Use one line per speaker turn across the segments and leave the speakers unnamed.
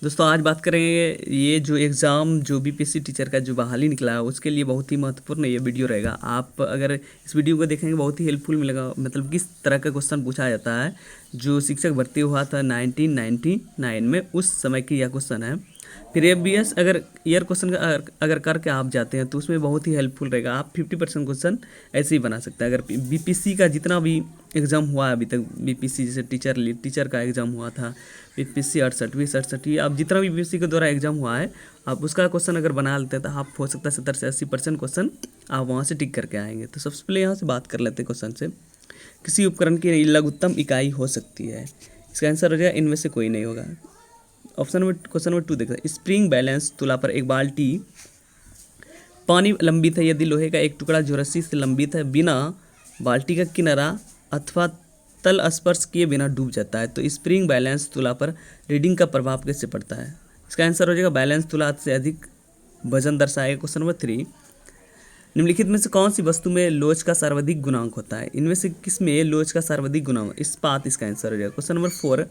दोस्तों आज बात करेंगे ये जो एग्ज़ाम जो बीपीएससी टीचर का जो बहाली निकला है उसके लिए बहुत ही महत्वपूर्ण ये वीडियो रहेगा। आप अगर इस वीडियो को देखेंगे बहुत ही हेल्पफुल मिलेगा। मतलब किस तरह का क्वेश्चन पूछा जाता है, जो शिक्षक भर्ती हुआ था 1999 में, उस समय की यह क्वेश्चन है। फिर एफबीएस अगर ईयर क्वेश्चन का अगर करके आप जाते हैं तो उसमें बहुत ही हेल्पफुल रहेगा। आप 50% क्वेश्चन ऐसे ही बना सकते हैं। अगर बीपीएससी का जितना भी एग्ज़ाम हुआ है अभी तक, बीपीएससी जैसे टीचर का एग्ज़ाम हुआ था, बीपीएससी 68 ये आप जितना भी बीपीएससी के द्वारा एग्ज़ाम हुआ है, आप उसका क्वेश्चन अगर बना लेते हैं तो आप हो सकता है 70 से 80% क्वेश्चन आप वहाँ से टिक करके आएंगे। तो सबसे पहले यहाँ से बात कर लेते हैं क्वेश्चन से। किसी उपकरण की लघुत्तम इकाई हो सकती है, इसका आंसर हो जाएगा इनमें से कोई नहीं होगा। क्वेश्चन नंबर 2 देखते हैं। स्प्रिंग बैलेंस तुला पर एक बाल्टी पानी लंबित है यदि लोहे का एक टुकड़ा जो रस्सी से लंबित है बिना बाल्टी का किनारा अथवा तल स्पर्श किए बिना डूब जाता है, तो स्प्रिंग बैलेंस तुला पर रीडिंग का प्रभाव कैसे पड़ता है? इसका आंसर हो जाएगा बैलेंस तुला से अधिक वजन दर्शाएगा। क्वेश्चन नंबर 3, निम्नलिखित में से कौन सी वस्तु में लोच का सर्वाधिक गुणांक होता है? इनमें से किस में लोच का सर्वाधिक गुणांक? इस्पात इसका आंसर हो जाएगा। क्वेश्चन नंबर 4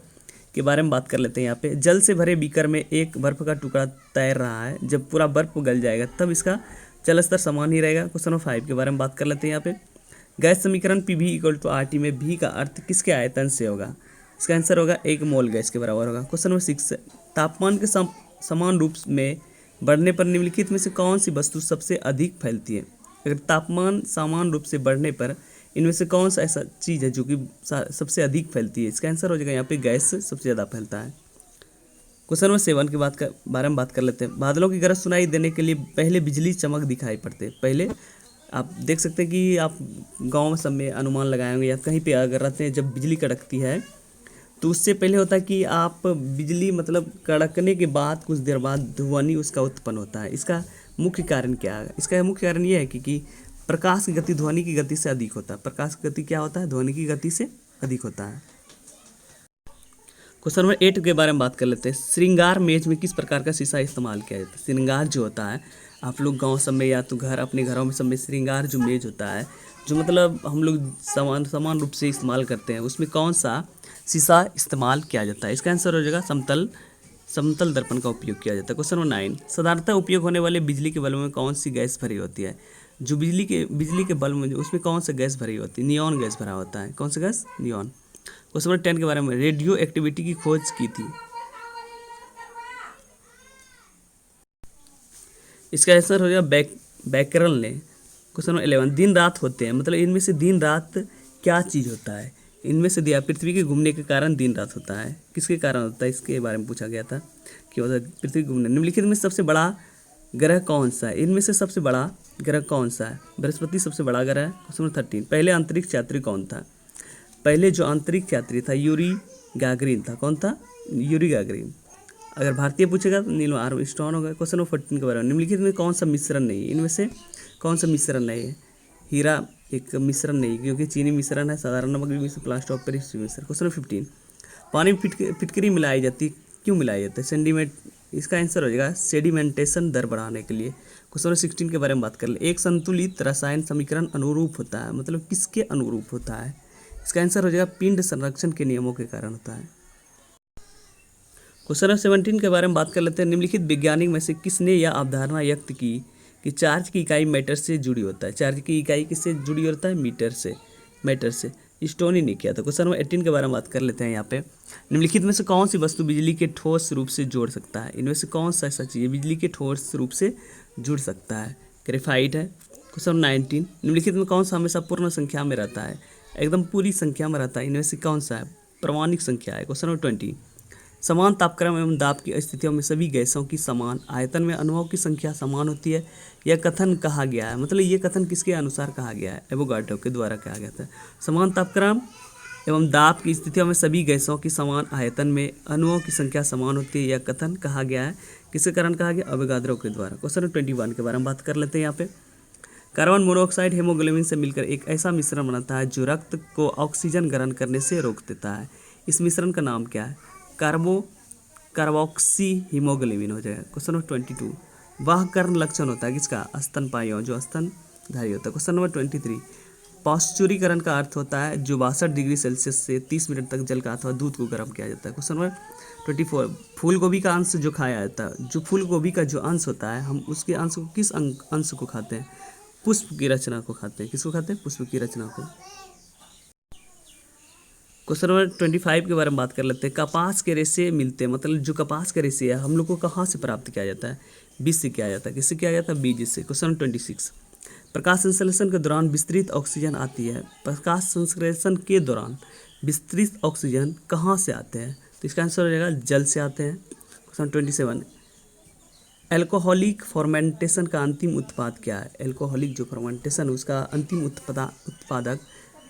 के बारे में बात कर लेते हैं। यहाँ पे जल से भरे बीकर में एक बर्फ का टुकड़ा तैर रहा है, जब पूरा बर्फ गल जाएगा तब इसका जल स्तर समान ही रहेगा। क्वेश्चन नंबर 5 के बारे में बात कर लेते हैं। यहाँ पे गैस समीकरण PV = RT में भी का अर्थ किसके आयतन से होगा? इसका आंसर होगा 1 मोल गैस के बराबर होगा। क्वेश्चन नंबर 6, तापमान के समान रूप में बढ़ने पर निम्नलिखित में से कौन सी वस्तु सबसे अधिक फैलती है? अगर तापमान समान रूप से बढ़ने पर इनमें से कौन सा ऐसा चीज़ है जो कि सबसे अधिक फैलती है? इसका आंसर हो जाएगा यहाँ पे गैस सबसे ज़्यादा फैलता है। क्वेश्चन नंबर 7 के बारे में बात कर लेते हैं। बादलों की गरज सुनाई देने के लिए पहले बिजली चमक दिखाई पड़ते हैं। पहले आप देख सकते हैं कि आप गांव सब में अनुमान लगाए होंगे या कहीं पे अगर रहते हैं, जब बिजली कड़कती है तो उससे पहले होता है कि आप बिजली मतलब कड़कने के बाद कुछ देर बाद ध्वनि उसका उत्पन्न होता है। इसका मुख्य कारण क्या है? इसका मुख्य कारण ये है कि प्रकाश की गति ध्वनि की गति से अधिक होता है। प्रकाश की गति क्या होता है? ध्वनि की गति से अधिक होता है। क्वेश्चन नंबर 8 के बारे में बात कर लेते हैं। श्रृंगार मेज में किस प्रकार का शीशा इस्तेमाल किया जाता है? श्रृंगार जो होता है, आप लोग गांव सब में या तो अपने घरों में सब में श्रृंगार जो मेज होता है, जो मतलब हम लोग समान रूप से इस्तेमाल करते हैं, उसमें कौन सा शीशा इस्तेमाल किया जाता है? इसका आंसर हो जाएगा समतल दर्पण का उपयोग किया जाता है। क्वेश्चन नंबर 9, साधारणतः उपयोग होने वाले बिजली के बल्ब में कौन सी गैस भरी होती है? जो बिजली के बल्ब में उसमें कौन सा गैस भरी होती है? नियॉन गैस भरा होता है। कौन सा गैस? नियॉन। क्वेश्चन नंबर 10 के बारे में, रेडियो एक्टिविटी की खोज की थी, इसका आंसर हो जाएगा बैकरल ने। क्वेश्चन नंबर 11, दिन रात होते हैं, मतलब इनमें से दिन रात क्या चीज़ होता है? इनमें से दिया पृथ्वी के घूमने के कारण दिन रात होता है। किसके कारण होता है? इसके बारे में पूछा गया था कि होता है पृथ्वी घूमने। निम्नलिखित में सबसे बड़ा ग्रह कौन सा है? इनमें से सबसे बड़ा ग्रह कौन सा है? बृहस्पति सबसे बड़ा ग्रह है। क्वेश्चन नंबर 13, पहले अंतरिक्ष यात्री कौन था? पहले जो अंतरिक्ष यात्री था यूरी गागरिन था। कौन था? Yuri Gagarin. अगर भारतीय पूछेगा तो नील आर्मस्ट्रॉन्ग होगा। क्वेश्चन नंबर 14 के बारे में, निम्नलिखित में कौन सा मिश्रण नहीं है? इनमें से कौन सा मिश्रण नहीं है? हीरा एक मिश्रण नहीं, क्योंकि चीनी मिश्रण है, साधारण नमक भी मिश्रण, प्लास्टर ऑफ पेरिस मिश्रण। क्वेश्चन नंबर 15, पानी में फिटकरी मिलाई जाती है, क्यों मिलाई जाती है? सेंटीमेंट, इसका आंसर हो जाएगा सेडिमेंटेशन दर बढ़ाने के लिए। क्वेश्चन नंबर 16 के बारे में बात कर ले। एक संतुलित रसायन समीकरण अनुरूप होता है, मतलब किसके अनुरूप होता है? इसका आंसर हो जाएगा पिंड संरक्षण के नियमों के कारण होता है। क्वेश्चन नंबर 17 के बारे में बात कर लेते हैं। निम्नलिखित वैज्ञानिक में से किसने यह अवधारणा व्यक्त की कि चार्ज की इकाई मैटर से जुड़ी होता है? चार्ज की इकाई किससे जुड़ी होता है? मैटर से। स्टोनी ने किया था। क्वेश्चन नंबर 18 के बारे में बात कर लेते हैं। यहाँ पे निम्नलिखित में से कौन सी वस्तु बिजली के ठोस रूप से जोड़ सकता है? इनमें से कौन सा ऐसा चीज़ बिजली के ठोस रूप से जुड़ सकता है? ग्रेफाइट है। क्वेश्चन नंबर 19, निम्नलिखित में कौन सा हमेशा पूर्ण संख्या में रहता है? एकदम पूरी संख्या में रहता है। इनमें से कौन सा है? प्रामाणिक संख्या है। क्वेश्चन नंबर 20, समान तापक्रम एवं दाब की स्थितियों में सभी गैसों की समान आयतन में अणुओं की संख्या समान होती है, यह कथन कहा गया है? मतलब ये कथन किसके अनुसार कहा गया है? एवोगाड्रो के द्वारा कहा गया था। समान तापक्रम एवं दाब की स्थितियों में सभी गैसों की समान आयतन में अणुओं की संख्या समान होती है, यह कथन कहा गया है? किसके कारण कहा गया? एवोगाड्रो के द्वारा। क्वेश्चन नंबर 21 के बारे में बात कर लेते हैं। यहाँ पे कार्बन मोनोऑक्साइड हीमोग्लोबिन से मिलकर एक ऐसा मिश्रण बनाता है जो रक्त को ऑक्सीजन ग्रहण करने से रोक देता है। इस मिश्रण का नाम क्या है? कार्बोक्सी हीमोग्लोबिन हो जाएगा। क्वेश्चन नंबर 22, वह कर्ण लक्षण होता है किसका? स्तनपायियों, जो स्तनधारी होता है। क्वेश्चन नंबर 23, पाश्चुरीकरण का अर्थ होता है जो 62 डिग्री सेल्सियस से 30 मिनट तक जल का अथवा दूध को गर्म किया जाता है। क्वेश्चन नंबर 24, फूल गोभी का अंश जो खाया जाता है, जो फूल गोभी का जो अंश होता है, हम उसके अंश को किस अंश को खाते हैं? पुष्प की रचना को खाते हैं। किसको खाते हैं? पुष्प की रचना को। क्वेश्चन नंबर 25 के बारे में बात कर लेते हैं। कपास के रेशे मिलते हैं, मतलब जो कपास के रेशे है हम लोग को कहाँ से प्राप्त किया जाता है? बीज से किया जाता है। किससे किया जाता है? बीज से। क्वेश्चन नंबर 26, प्रकाश संश्लेषण के दौरान विस्तृत ऑक्सीजन आती है। प्रकाश संश्लेषण के दौरान विस्तृत ऑक्सीजन कहाँ से आते हैं? तो इसका आंसर हो जाएगा जल से आते हैं। क्वेश्चन 27, एल्कोहलिक फॉर्मेंटेशन का अंतिम उत्पाद क्या है? एल्कोहलिक जो फॉर्मेंटेशन उसका अंतिम उत्पादक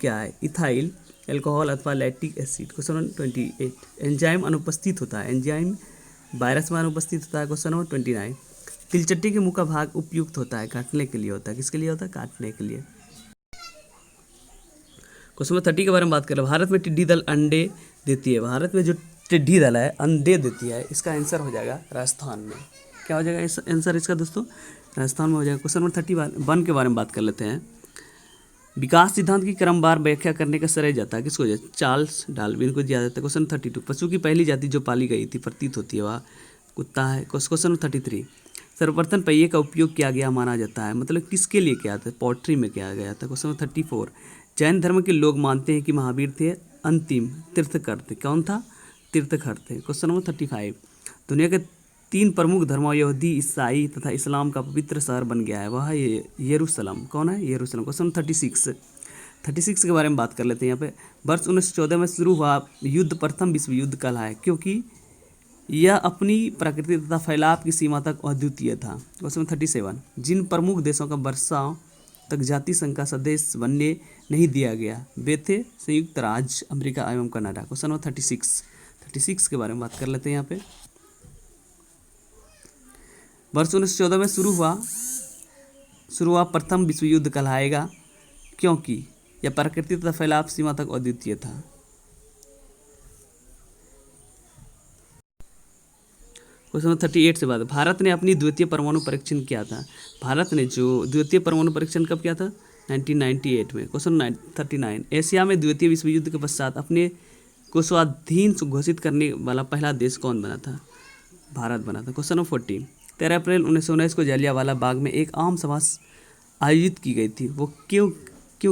क्या है? इथाइल, एल्कोहल अथवा lactic acid. Question number 28, enzyme अनुपस्थित होता है। एंजाइम वायरस में अनुपस्थित होता है। क्वेश्चन नंबर 29, तिलचट्टी के मुंह का भाग उपयुक्त होता है, काटने के लिए होता है। किसके लिए होता है? काटने के लिए। क्वेश्चन नंबर 30 के बारे में बात करें। भारत में टिड्डी दल अंडे देती है। भारत में जो टिड्डी दल है अंडे देती है, इसका आंसर हो जाएगा राजस्थान में। क्या हो जाएगा इस आंसर इसका दोस्तों? राजस्थान में हो जाएगा। क्वेश्चन नंबर 31 के बारे में बात कर लेते हैं। विकास सिद्धांत की क्रमवार व्याख्या करने का श्रेय जाता है किसको? चार्ल्स डार्विन को दिया जाता है। क्वेश्चन 32, पशु की पहली जाति जो पाली गई थी प्रतीत होती है वह कुत्ता है। क्वेश्चन 33, सर्वप्रथम पहिए का उपयोग किया गया माना जाता है, मतलब किसके लिए किया था? पोल्ट्री में किया गया था। क्वेश्चन 34, जैन धर्म के लोग मानते हैं कि महावीर थे अंतिम तीर्थकर थे। कौन था? तीर्थकर थे। क्वेश्चन नंबर 35, दुनिया के 3 प्रमुख धर्मों यहूदी, ईसाई तथा इस्लाम का पवित्र शहर बन गया है, वह है यरूशलेम। कौन है? यरूशलेम। क्वेश्चन 36 के बारे में बात कर लेते हैं। यहाँ पे वर्ष 1914 में शुरू हुआ युद्ध प्रथम विश्व युद्ध कहलाया क्योंकि यह अपनी प्रकृति तथा फैलाव की सीमा तक अद्वितीय था। क्वेश्चन 37, जिन प्रमुख देशों का वर्षों तक जाति संघ का सदस्य बनने नहीं दिया गया वे थे संयुक्त राज्य अमेरिका एवं कनाडा। क्वेश्चन नंबर 36 के बारे में बात कर लेते हैं। यहाँ पे वर्ष 1914 में शुरू हुआ प्रथम विश्व युद्ध कहलाएगा क्योंकि यह प्रकृति तथा फैलाव सीमा तक अद्वितीय था। क्वेश्चन नंबर 38 से बात, भारत ने अपनी द्वितीय परमाणु परीक्षण किया था। भारत ने जो द्वितीय परमाणु परीक्षण कब किया था? 1998 में। क्वेश्चन 39, एशिया में द्वितीय विश्व युद्ध के पश्चात अपने को स्वाधीन घोषित करने वाला पहला देश कौन बना था? भारत बना था। क्वेश्चन नंबर 40, 13 अप्रैल 1919 को जलियांवाला बाग में एक आम सभा आयोजित की गई थी, वो क्यों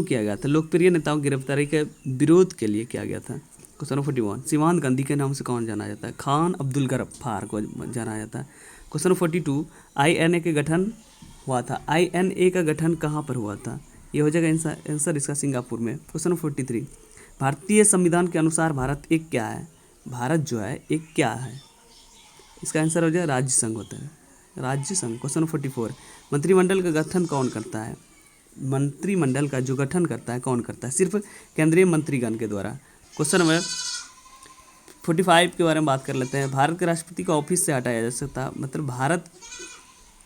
किया गया था? लोकप्रिय नेताओं की गिरफ्तारी के विरोध के लिए किया गया था। क्वेश्चन नंबर 41, सीमांत गांधी के नाम से कौन जाना जाता है? खान अब्दुल गफ्फार को जाना जाता है। क्वेश्चन नंबर 42, INA के गठन हुआ था। INA का गठन कहाँ पर हुआ था? ये हो जाएगा आंसर इसका सिंगापुर में। क्वेश्चन नंबर 43, भारतीय संविधान के अनुसार भारत एक क्या है? भारत जो है एक क्या है? इसका आंसर हो जाए राज्य संघ होता है, राज्य संघ। क्वेश्चन नंबर 44, मंत्रिमंडल का गठन कौन करता है? मंत्रिमंडल का जो गठन करता है कौन करता है? सिर्फ केंद्रीय मंत्रीगण के द्वारा। क्वेश्चन नंबर 45 के बारे में बात कर लेते हैं। भारत के राष्ट्रपति को ऑफिस से हटाया जा सकता है, मतलब भारत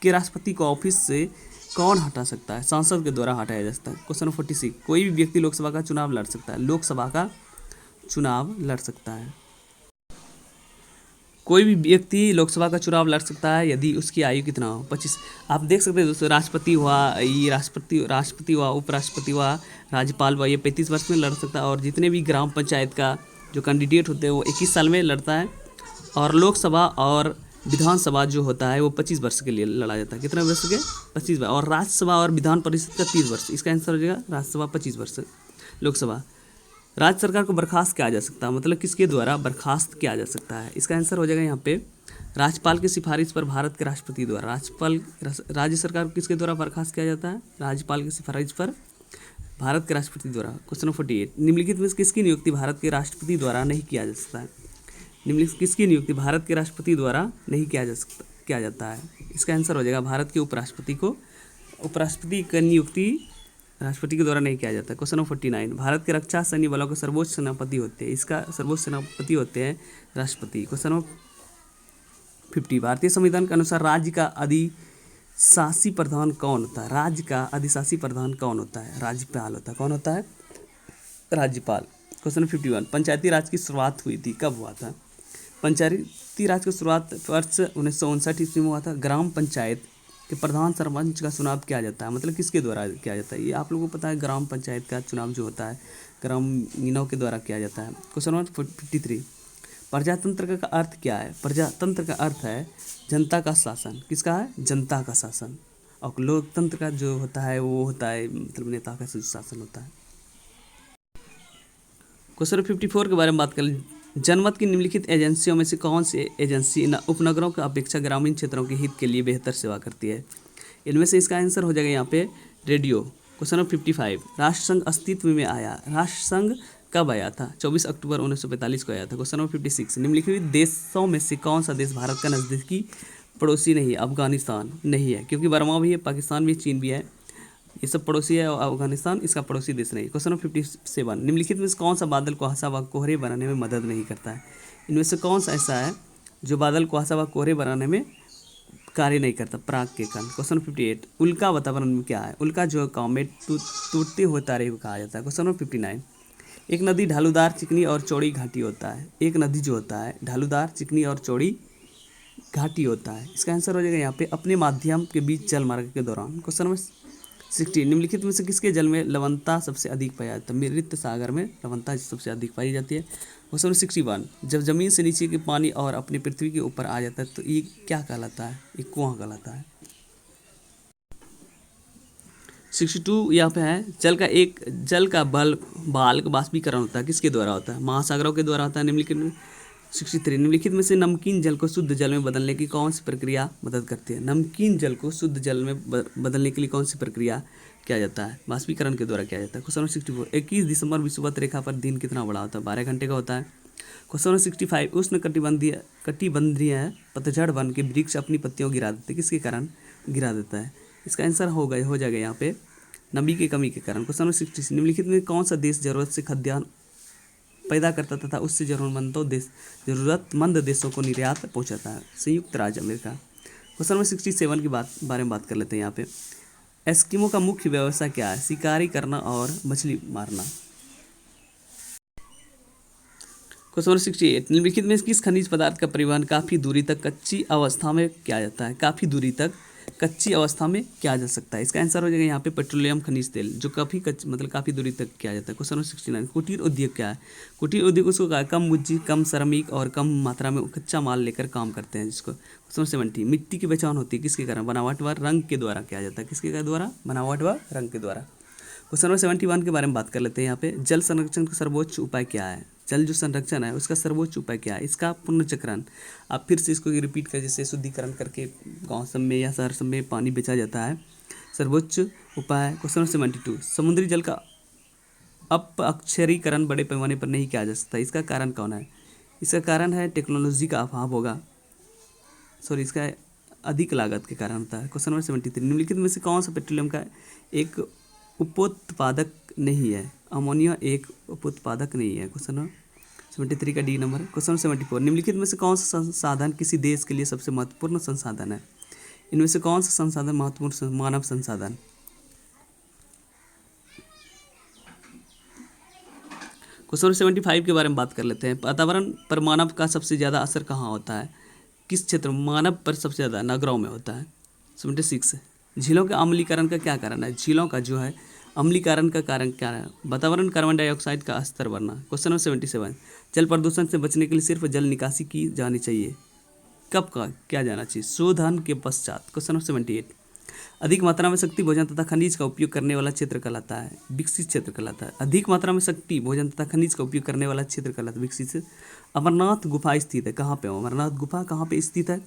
के राष्ट्रपति को ऑफिस से कौन हटा सकता है? संसद के द्वारा हटाया जा सकता है। क्वेश्चन नंबर 46, कोई भी व्यक्ति लोकसभा का चुनाव लड़ सकता है। लोकसभा का चुनाव लड़ सकता है, कोई भी व्यक्ति लोकसभा का चुनाव लड़ सकता है यदि उसकी आयु कितना हो? 25। आप देख सकते हैं दोस्तों, राष्ट्रपति हुआ, ये राष्ट्रपति हुआ, उपराष्ट्रपति हुआ, राज्यपाल हुआ, ये 35 वर्ष में लड़ सकता है। और जितने भी ग्राम पंचायत का जो कैंडिडेट होते हैं वो 21 साल में लड़ता है। और लोकसभा और विधानसभा जो होता है वो 25 वर्ष के लिए लड़ा जाता है। कितने वर्ष के? 25 वर्ष। और राज्यसभा और विधान परिषद का 30 वर्ष। इसका आंसर हो जाएगा राज्यसभा 25 वर्ष, लोकसभा। राज्य सरकार को बर्खास्त किया जा सकता है, मतलब किसके द्वारा बर्खास्त किया जा सकता है? इसका आंसर हो जाएगा यहाँ पे राज्यपाल की सिफारिश पर भारत के राष्ट्रपति द्वारा। राज्य सरकार को किसके द्वारा बर्खास्त किया जाता है? राज्यपाल की सिफारिश पर भारत के राष्ट्रपति द्वारा। क्वेश्चन नंबर 48, निम्नलिखित में किसकी नियुक्ति भारत के राष्ट्रपति द्वारा नहीं किया जा सकता है? निम्नलिखित किसकी नियुक्ति भारत के राष्ट्रपति द्वारा नहीं किया जाता है? इसका आंसर हो जाएगा भारत के उपराष्ट्रपति की नियुक्ति राष्ट्रपति के द्वारा नहीं किया जाता। क्वेश्चन नंबर 49, भारत के रक्षा सैन्य बलों के सर्वोच्च सेनापति होते हैं। इसका सर्वोच्च सेनापति होते हैं राष्ट्रपति। क्वेश्चन नंबर 50, भारतीय संविधान के अनुसार राज्य का अधिशासी प्रधान कौन होता है? राज्य का अधिशासी प्रधान कौन होता है? राज्यपाल होता है। कौन होता है? राज्यपाल। क्वेश्चन नंबर 51, पंचायती राज की शुरुआत हुई थी, कब हुआ था? पंचायती राज की शुरुआत वर्ष 1959 ईस्वी में हुआ था। ग्राम पंचायत कि प्रधान सरपंच का चुनाव किया जाता है, मतलब किसके द्वारा किया जाता है? ये आप लोगों को पता है, ग्राम पंचायत का चुनाव जो होता है ग्रामीणों के द्वारा किया जाता है। क्वेश्चन नंबर 53, प्रजातंत्र का अर्थ क्या है? प्रजातंत्र का अर्थ है जनता का शासन। किसका है? जनता का शासन। और लोकतंत्र का जो होता है वो होता है मतलब नेता का शासन होता है। क्वेश्चन 54 के बारे में बात करें, जनमत की निम्नलिखित एजेंसियों में से कौन सी एजेंसी उपनगरों की अपेक्षा ग्रामीण क्षेत्रों के हित के लिए बेहतर सेवा करती है? इनमें से इसका आंसर हो जाएगा यहाँ पे रेडियो। क्वेश्चन नंबर 55, राष्ट्रसंघ अस्तित्व में आया। राष्ट्रसंघ कब आया था? 24 अक्टूबर 1945 को आया था। क्वेश्चन नंबर 56, निम्नलिखित देशों में से कौन सा देश भारत का नज़दीकी पड़ोसी नहीं है? अफगानिस्तान नहीं है, क्योंकि बर्मा भी है, पाकिस्तान भी, चीन भी है, ये सब पड़ोसी है, और अफगानिस्तान इसका पड़ोसी देश नहीं। क्वेश्चन नंबर 57, निम्नलिखित में से कौन सा बादल कुहासा व कोहरे बनाने में मदद नहीं करता है? इनमें से कौन सा ऐसा है जो बादल कुहासा व कोहरे बनाने में कार्य नहीं करता? पराग के कण। क्वेश्चन 58, उल्का वातावरण में क्या है? उल्का जो कॉमेट टूटते हुए तारे को कहा जाता है। क्वेश्चन नंबर 59, एक नदी ढालूदार, चिकनी और चौड़ी घाटी होता है। एक नदी जो होता है ढालूदार, चिकनी और चौड़ी घाटी होता है। इसका आंसर हो जाएगा यहाँ पे अपने माध्यम के बीच जल मार्ग के दौरान। क्वेश्चन नंबर 60, निम्नलिखित में से किसके जल में लवणता सबसे अधिक पाया जाता है? मृत सागर में लवणता सबसे अधिक पाई जाती है। क्वेश्चन नंबर 61, जब जमीन से नीचे के पानी और अपनी पृथ्वी के ऊपर आ जाता है तो ये क्या कहलाता है? ये कुआं कहलाता है। 62 यहाँ पे है, जल का बाल्क बाष्पीकरण होता है, किसके द्वारा होता है? महासागरों के द्वारा होता है। निम्नलिखित में 63, निम्नलिखित में से नमकीन जल को शुद्ध जल में बदलने की कौन सी प्रक्रिया मदद करती है? नमकीन जल को शुद्ध जल में बदलने के लिए कौन सी प्रक्रिया किया जाता है? बाष्पीकरण के द्वारा किया जाता है। क्वेश्चन नंबर 64, 21 दिसंबर विषुवत रेखा पर दिन कितना बड़ा होता है? 12 घंटे का होता है। क्वेश्चन नंबर 65, उष्ण कटिबंधीय पतझड़ वन के वृक्ष अपनी पत्तियों गिरा देते, किसके कारण गिरा देता है? इसका आंसर हो जाएगा यहाँ पे नमी की कमी के कारण। क्वेश्चन नंबर 66, निम्नलिखित में कौन सा देश जरूरत से खाद्यान्न पैदा करता तथा उससे जरूरतमंद देशों को निर्यात पहुंचाता है? संयुक्त राज्य अमेरिका। क्वेश्चन नंबर 67 की बारे में बात कर लेते हैं। यहाँ पे एस्किमो का मुख्य व्यवसाय क्या है? शिकारी करना और मछली मारना। क्वेश्चन नंबर 68, निम्नलिखित में किस खनिज पदार्थ का परिवहन काफ़ी दूरी तक कच्ची अवस्था में किया जाता है? काफ़ी दूरी तक कच्ची अवस्था में किया जा सकता है। इसका आंसर हो जाएगा यहाँ पे पेट्रोलियम खनिज तेल, जो काफ़ी दूरी तक किया जाता है। क्वेश्चन नंबर 69, कुटीर उद्योग क्या है? कुटीर उद्योग उसको कहा कम पूंजी, कम श्रमिक और कम मात्रा में कच्चा माल लेकर काम करते हैं जिसको। क्वेश्चन नंबर 70, मिट्टी की पहचान होती है किसके कारण? बनावट व रंग के द्वारा किया जाता है। किसके द्वारा? बनावट व रंग के द्वारा। क्वेश्चन नंबर 71 के बारे में बात कर लेते हैं। यहाँ पे जल संरक्षण का सर्वोच्च उपाय क्या है? जल जो संरक्षण है उसका सर्वोच्च उपाय क्या है? इसका पुनर्चक्रण। आप फिर से इसको रिपीट कर, जैसे शुद्धिकरण करके गांव सब में या शहर सब में पानी बेचा जाता है, सर्वोच्च उपाय। क्वेश्चन नंबर 72, समुद्री जल का अपअक्षरीकरण बड़े पैमाने पर नहीं किया जा सकता, इसका कारण कौन है? इसका कारण है टेक्नोलॉजी का अभाव होगा, इसका अधिक लागत के कारण होता है। क्वेश्चन नंबर 73, निम्नलिखित में से कौन सा पेट्रोलियम का एक उपोत्पादक नहीं है? अमोनिया एक उपोत्पादक नहीं है। क्वेश्चन नंबर 73 का डी नंबर। क्वेश्चन नंबर 74, निम्नलिखित में से कौन सा संसाधन किसी देश के लिए सबसे महत्वपूर्ण संसाधन है? इनमें से कौन सा संसाधन महत्वपूर्ण? मानव संसाधन। क्वेश्चन नंबर 75 के बारे में बात कर लेते हैं। वातावरण पर मानव का सबसे ज़्यादा असर कहाँ होता है? किस क्षेत्र में मानव पर सबसे ज़्यादा? नगरों में होता है। 76, झीलों के अम्लीकरण का क्या कारण है? झीलों का जो है अम्लीकरण का कारण क्या है? वातावरण कार्बन डाइऑक्साइड का स्तर बढ़ना। क्वेश्चन नंबर 77, जल प्रदूषण से बचने के लिए सिर्फ जल निकासी की जानी चाहिए, कब का क्या जाना चाहिए? शोधन के पश्चात। क्वेश्चन नंबर 78, अधिक मात्रा में शक्ति भोजन तथा खनिज का उपयोग करने वाला क्षेत्र कहलाता है? विकसित क्षेत्र कहलाता है। अधिक मात्रा में शक्ति भोजन तथा खनिज का उपयोग करने वाला क्षेत्र कहलाता है विकसित। अमरनाथ गुफा स्थित है कहाँ पे? अमरनाथ गुफा कहाँ पे स्थित है?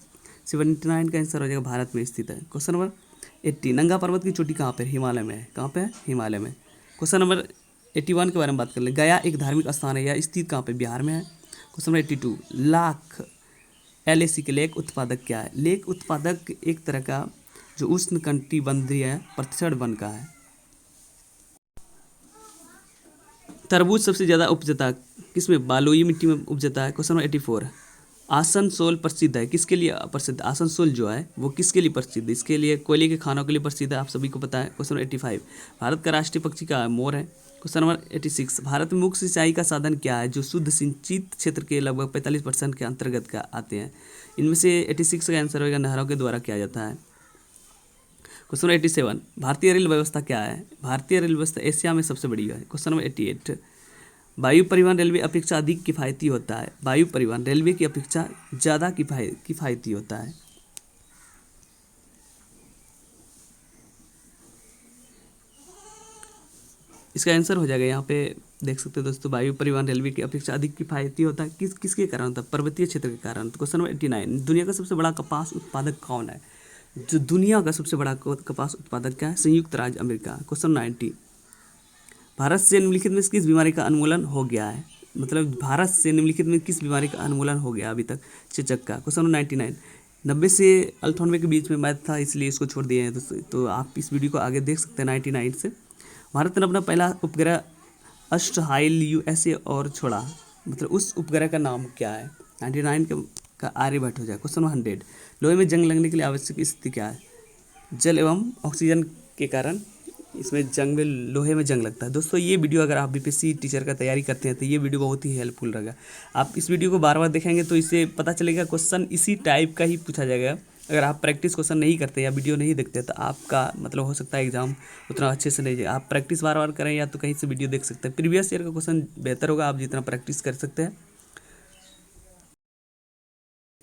79 का आंसर हो जाएगा भारत में स्थित है। क्वेश्चन नंबर 80, नंगा पर्वत की चोटी कहाँ पे? हिमालय में है। कहाँ पे है? हिमालय में। क्वेश्चन नंबर 81 के बारे में बात कर ले। गया एक धार्मिक स्थान है, यह स्थित कहाँ पे? बिहार में है। क्वेश्चन नंबर 82, लाख LAC के लेक उत्पादक क्या है? लेक उत्पादक एक तरह का जो उष्ण कटिबंधीय पतझड़ वन का है। तरबूज सबसे ज़्यादा उपजता किसमें? बलुई मिट्टी में उपजता है। क्वेश्चन नंबर 84, आसनसोल प्रसिद्ध है किसके लिए प्रसिद्ध? आसनसोल जो है वो किसके लिए प्रसिद्ध है? इसके लिए कोयले के खानों के लिए प्रसिद्ध है, आप सभी को पता है। क्वेश्चन नंबर 85, भारत का राष्ट्रीय पक्षी का मोर है। क्वेश्चन नंबर 86, भारत में मुख्य सिंचाई का साधन क्या है जो शुद्ध सिंचित क्षेत्र के लगभग 45% के अंतर्गत का आते हैं? इनमें से 86 का आंसर होगा नहरों के द्वारा किया जाता है। क्वेश्चन नंबर 87, भारतीय रेल व्यवस्था क्या है? भारतीय रेल व्यवस्था एशिया में सबसे बड़ी है। क्वेश्चन नंबर 88, वायु परिवहन रेलवे अपेक्षा अधिक किफ़ायती होता है। वायु परिवहन रेलवे की अपेक्षा ज़्यादा किफ़ायती होता है। इसका आंसर हो जाएगा यहाँ पे देख सकते हो दोस्तों, वायु परिवहन रेलवे की अपेक्षा अधिक किफ़ायती होता है। किसके कारण होता है? पर्वतीय क्षेत्र के कारण। तो क्वेश्चन नंबर 89, दुनिया का सबसे बड़ा कपास उत्पादक कौन है? जो दुनिया का सबसे बड़ा कपास उत्पादक क्या है? संयुक्त राज्य अमेरिका। क्वेश्चन 90, भारत से निम्नलिखित में किस बीमारी का उन्मूलन हो गया है? मतलब भारत से निम्नलिखित में किस बीमारी का उन्मूलन हो गया अभी तक? चेचक का। क्वेश्चन नंबर 99, 90 से 98 के बीच में मैथ था इसलिए इसको छोड़ दिए हैं दोस्तों, तो आप इस वीडियो को आगे देख सकते हैं 99 से। भारत ने अपना पहला उपग्रह अष्टहाइल यूएसए और छोड़ा, मतलब उस उपग्रह का नाम क्या है? 99 का आर्यभट्ट हो जाए। क्वेश्चन 100, लोहे में जंग लगने के लिए आवश्यक स्थिति क्या है? जल एवं ऑक्सीजन के कारण इसमें लोहे में जंग लगता है। दोस्तों ये वीडियो अगर आप बीपीएससी टीचर का तैयारी करते हैं तो ये वीडियो बहुत ही हेल्पफुल रहेगा। आप इस वीडियो को बार बार देखेंगे तो इससे पता चलेगा क्वेश्चन इसी टाइप का ही पूछा जाएगा। अगर आप प्रैक्टिस क्वेश्चन नहीं करते या वीडियो नहीं देखते तो आपका मतलब हो सकता है एग्जाम उतना अच्छे से नहीं जाए। आप प्रैक्टिस बार बार करें या तो कहीं से वीडियो देख सकते हैं। प्रीवियस ईयर का क्वेश्चन बेहतर होगा आप जितना प्रैक्टिस कर सकते हैं।